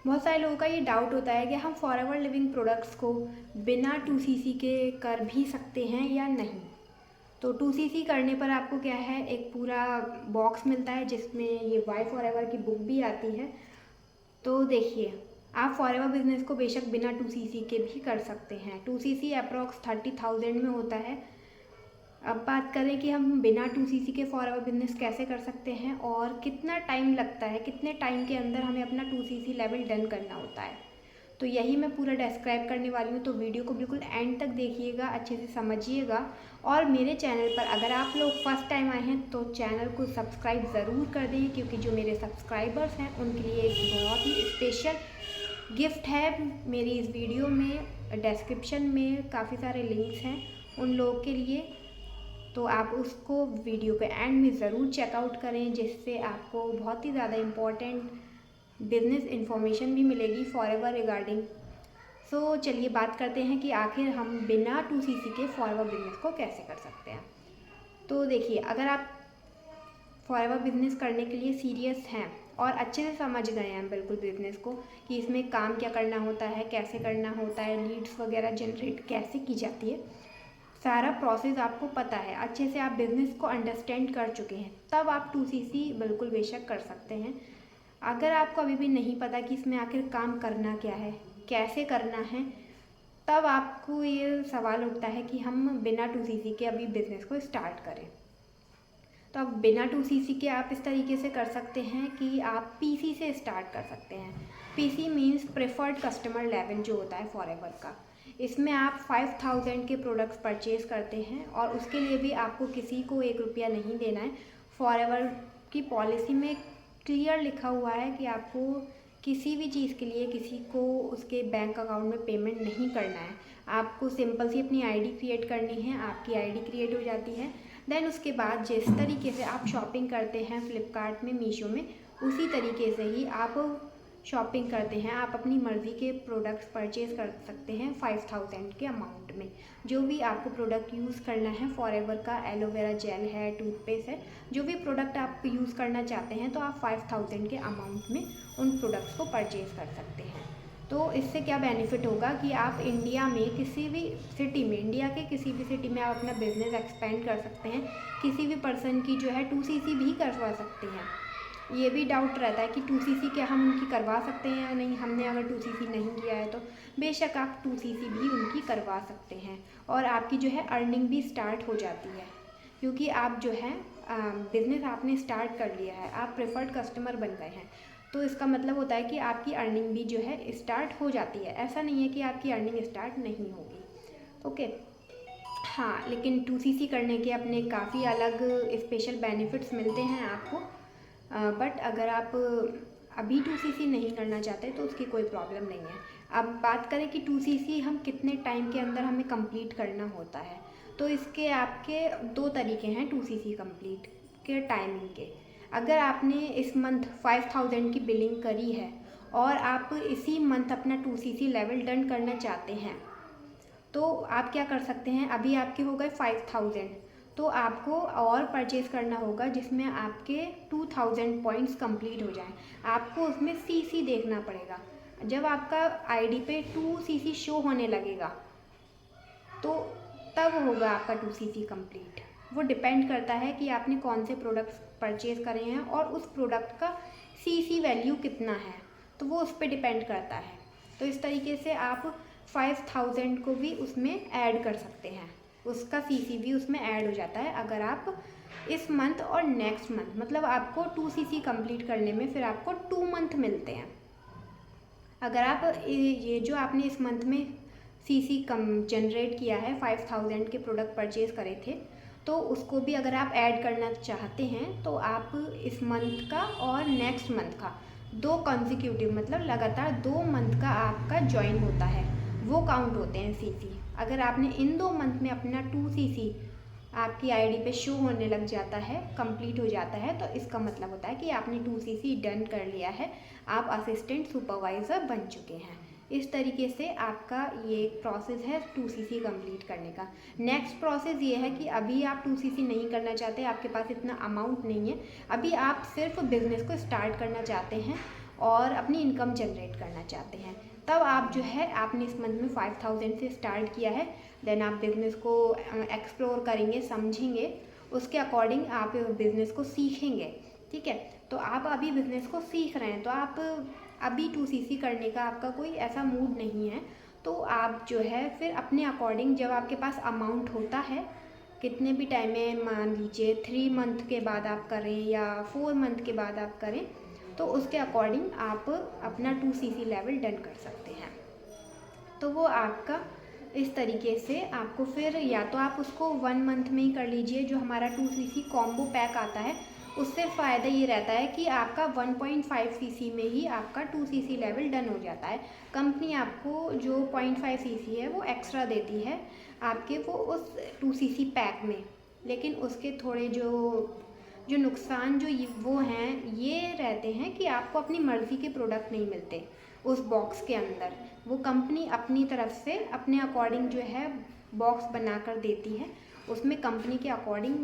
बहुत सारे लोगों का ये डाउट होता है कि हम फॉरएवर लिविंग प्रोडक्ट्स को बिना 2cc के कर भी सकते हैं या नहीं। तो 2cc करने पर आपको क्या है, एक पूरा बॉक्स मिलता है जिसमें ये वाई फॉरएवर की बुक भी आती है। तो देखिए, आप फॉरएवर बिजनेस को बेशक बिना 2cc के भी कर सकते हैं। 2cc अप्रॉक्स 30,000 में होता है। अब बात करें कि हम बिना 2cc के फॉरएवर बिजनेस कैसे कर सकते हैं और कितना टाइम लगता है, कितने टाइम के अंदर हमें अपना 2cc लेवल डन करना होता है, तो यही मैं पूरा डिस्क्राइब करने वाली हूँ। तो वीडियो को बिल्कुल एंड तक देखिएगा, अच्छे से समझिएगा। और मेरे चैनल पर अगर आप लोग फर्स्ट टाइम आए हैं तो चैनल को सब्सक्राइब ज़रूर कर दें, क्योंकि जो मेरे सब्सक्राइबर्स हैं उनके लिए एक बहुत ही स्पेशल गिफ्ट है मेरी इस वीडियो में। डिस्क्रिप्शन में काफ़ी सारे लिंक्स हैं उन लोगों के लिए, तो आप उसको वीडियो पे एंड में ज़रूर चेकआउट करें, जिससे आपको बहुत ही ज़्यादा इम्पॉर्टेंट बिजनेस इन्फॉर्मेशन भी मिलेगी फॉरएवर रिगार्डिंग। सो चलिए बात करते हैं कि आखिर हम बिना 2cc के फॉरएवर बिजनेस को कैसे कर सकते हैं। तो देखिए, अगर आप फॉरएवर बिजनेस करने के लिए सीरियस हैं और अच्छे से समझ गए हैं बिल्कुल बिजनेस को, कि इसमें काम क्या करना होता है, कैसे करना होता है, लीड्स वगैरह जनरेट कैसे की जाती है, सारा प्रोसेस आपको पता है, अच्छे से आप बिज़नेस को अंडरस्टैंड कर चुके हैं, तब आप 2cc बिल्कुल बेशक कर सकते हैं। अगर आपको अभी भी नहीं पता कि इसमें आखिर काम करना क्या है, कैसे करना है, तब आपको ये सवाल उठता है कि हम बिना 2cc के अभी बिज़नेस को स्टार्ट करें। तो अब बिना 2cc के आप इस तरीके से कर सकते हैं कि आप पीसी से स्टार्ट कर सकते हैं। PC means preferred customer level जो होता है फॉरएवर का। इसमें आप 5,000 के प्रोडक्ट्स परचेज़ करते हैं और उसके लिए भी आपको किसी को 1 रुपया नहीं देना है। फॉरएवर की पॉलिसी में क्लियर लिखा हुआ है कि आपको किसी भी चीज़ के लिए किसी को उसके बैंक अकाउंट में पेमेंट नहीं करना है। आपको सिंपल सी अपनी आईडी क्रिएट करनी है, आपकी आईडी क्रिएट हो जाती है। देन उसके बाद जिस तरीके से आप शॉपिंग करते हैं फ्लिपकार्ट में, मीशो में, उसी तरीके से ही आप शॉपिंग करते हैं। आप अपनी मर्ज़ी के प्रोडक्ट्स परचेज़ कर सकते हैं 5,000 के अमाउंट में। जो भी आपको प्रोडक्ट यूज़ करना है, फॉरएवर का एलोवेरा जेल है, टूथपेस्ट है, जो भी प्रोडक्ट आप यूज़ करना चाहते हैं, तो आप 5,000 के अमाउंट में उन प्रोडक्ट्स को परचेज़ कर सकते हैं। तो इससे क्या बेनिफिट होगा कि आप इंडिया में किसी भी सिटी में, इंडिया के किसी भी सिटी में आप अपना बिजनेस एक्सपेंड कर सकते हैं। किसी भी पर्सन की जो है 2cc भी करवा सकते हैं। ये भी डाउट रहता है कि 2cc क्या हम उनकी करवा सकते हैं या नहीं, हमने अगर 2cc नहीं किया है तो। बेशक आप 2cc भी उनकी करवा सकते हैं और आपकी जो है अर्निंग भी स्टार्ट हो जाती है, क्योंकि आप जो है बिज़नेस आपने स्टार्ट कर लिया है, आप प्रेफर्ड कस्टमर बन गए हैं। तो इसका मतलब होता है कि आपकी अर्निंग भी जो है स्टार्ट हो जाती है। ऐसा नहीं है कि आपकी अर्निंग स्टार्ट नहीं होगी। ओके, हाँ, लेकिन 2cc करने के अपने काफ़ी अलग स्पेशल बेनिफिट्स मिलते हैं आपको। बट अगर आप अभी 2cc नहीं करना चाहते तो उसकी कोई प्रॉब्लम नहीं है। अब बात करें कि 2cc हम कितने टाइम के अंदर हमें कंप्लीट करना होता है, तो इसके आपके 2 तरीके हैं 2cc कंप्लीट के टाइमिंग के। अगर आपने इस मंथ 5,000 की बिलिंग करी है और आप इसी मंथ अपना 2cc लेवल डन करना चाहते हैं, तो आप क्या कर सकते हैं, अभी आपके हो गए 5,000, तो आपको और परचेज़ करना होगा जिसमें आपके 2,000 पॉइंट्स कंप्लीट हो जाएं। आपको उसमें सीसी देखना पड़ेगा। जब आपका आईडी पे 2cc शो होने लगेगा तो तब होगा आपका 2cc कंप्लीट। वो डिपेंड करता है कि आपने कौन से प्रोडक्ट्स परचेज़ करे हैं और उस प्रोडक्ट का सीसी वैल्यू कितना है, तो वो उस पर डिपेंड करता है। तो इस तरीके से आप 5,000 को भी उसमें ऐड कर सकते हैं, उसका सीसी भी उसमें ऐड हो जाता है। अगर आप इस मंथ और नेक्स्ट मंथ, मतलब आपको 2cc कंप्लीट करने में फिर आपको 2 मंथ मिलते हैं। अगर आप ये जो आपने इस मंथ में सीसी कम जनरेट किया है, 5,000 के प्रोडक्ट परचेज़ करे थे, तो उसको भी अगर आप ऐड करना चाहते हैं तो आप इस मंथ का और नेक्स्ट मंथ का 2 कंसेक्यूटिव, मतलब लगातार 2 मंथ का आपका ज्वाइन होता है, वो काउंट होते हैं सीसी। अगर आपने इन 2 मंथ में अपना 2cc आपकी आईडी पे शो होने लग जाता है, कंप्लीट हो जाता है, तो इसका मतलब होता है कि आपने 2cc डन कर लिया है, आप असिस्टेंट सुपरवाइज़र बन चुके हैं। इस तरीके से आपका ये प्रोसेस है 2cc कंप्लीट करने का। नेक्स्ट प्रोसेस ये है कि अभी आप 2cc नहीं करना चाहते, आपके पास इतना अमाउंट नहीं है, अभी आप सिर्फ बिज़नेस को स्टार्ट करना चाहते हैं और अपनी इनकम जनरेट करना चाहते हैं, तब आप जो है आपने इस मंथ में 5000 से स्टार्ट किया है, देन आप बिज़नेस को एक्सप्लोर करेंगे, समझेंगे, उसके अकॉर्डिंग आप बिज़नेस को सीखेंगे। ठीक है, तो आप अभी बिज़नेस को सीख रहे हैं, तो आप अभी 2cc करने का आपका कोई ऐसा मूड नहीं है, तो आप जो है फिर अपने अकॉर्डिंग जब आपके पास अमाउंट होता है, कितने भी टाइम में, मान लीजिए 3 मंथ के बाद आप करें या 4 मंथ के बाद आप करें, तो उसके अकॉर्डिंग आप अपना 2cc लेवल डन कर सकते हैं। तो वो आपका इस तरीके से आपको फिर या तो आप उसको 1 मंथ में ही कर लीजिए, जो हमारा 2cc कॉम्बो पैक आता है, उससे फ़ायदा ये रहता है कि आपका 1.5cc में ही आपका 2cc लेवल डन हो जाता है। कंपनी आपको जो 0.5cc है वो एक्स्ट्रा देती है आपके वो उस 2cc पैक में, लेकिन उसके थोड़े जो नुकसान वो हैं ये रहते हैं कि आपको अपनी मर्ज़ी के प्रोडक्ट नहीं मिलते उस बॉक्स के अंदर। वो कंपनी अपनी तरफ से अपने अकॉर्डिंग जो है बॉक्स बना कर देती है, उसमें कंपनी के अकॉर्डिंग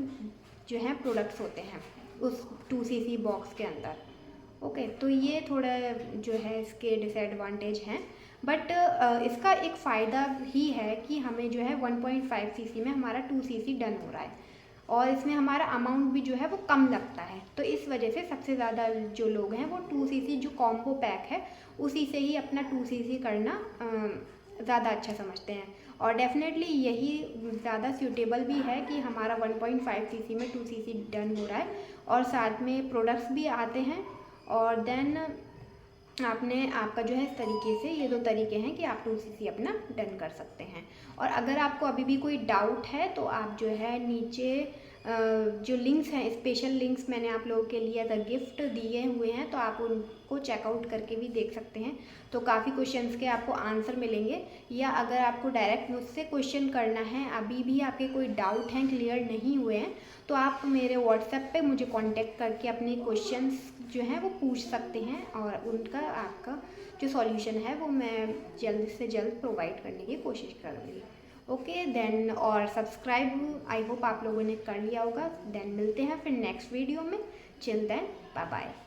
जो है प्रोडक्ट्स होते हैं उस 2cc बॉक्स के अंदर। ओके, तो ये थोड़ा जो है इसके डिसएडवांटेज हैं, बट इसका एक फ़ायदा ही है कि हमें जो है 1.5cc में हमारा 2cc डन हो रहा है और इसमें हमारा अमाउंट भी जो है वो कम लगता है, तो इस वजह से सबसे ज़्यादा जो लोग हैं वो 2cc जो कॉम्बो पैक है उसी से ही अपना 2cc करना ज़्यादा अच्छा समझते हैं। और डेफिनेटली यही ज़्यादा सूटेबल भी है कि हमारा 1.5cc में 2cc डन हो रहा है और साथ में प्रोडक्ट्स भी आते हैं, और देन आपका जो है इस तरीके से ये 2 तरीके हैं कि आप 2cc अपना डन कर सकते हैं। और अगर आपको अभी भी कोई डाउट है तो आप जो है नीचे जो लिंक्स हैं, स्पेशल लिंक्स मैंने आप लोगों के लिए एज अ गिफ्ट दिए हुए हैं, तो आप उनको चेकआउट करके भी देख सकते हैं। तो काफ़ी क्वेश्चंस के आपको आंसर मिलेंगे, या अगर आपको डायरेक्ट मुझसे क्वेश्चन करना है, अभी भी आपके कोई डाउट हैं, क्लियर नहीं हुए हैं, तो आप मेरे व्हाट्सएप पे मुझे कांटेक्ट करके अपने क्वेश्चंस जो हैं वो पूछ सकते हैं, और उनका आपका जो सॉल्यूशन है वो मैं जल्द से जल्द प्रोवाइड करने की कोशिश करूँगी। ओके देन, और सब्सक्राइब आई होप आप लोगों ने कर लिया होगा। देन मिलते हैं फिर नेक्स्ट वीडियो में। Chill then, bye bye.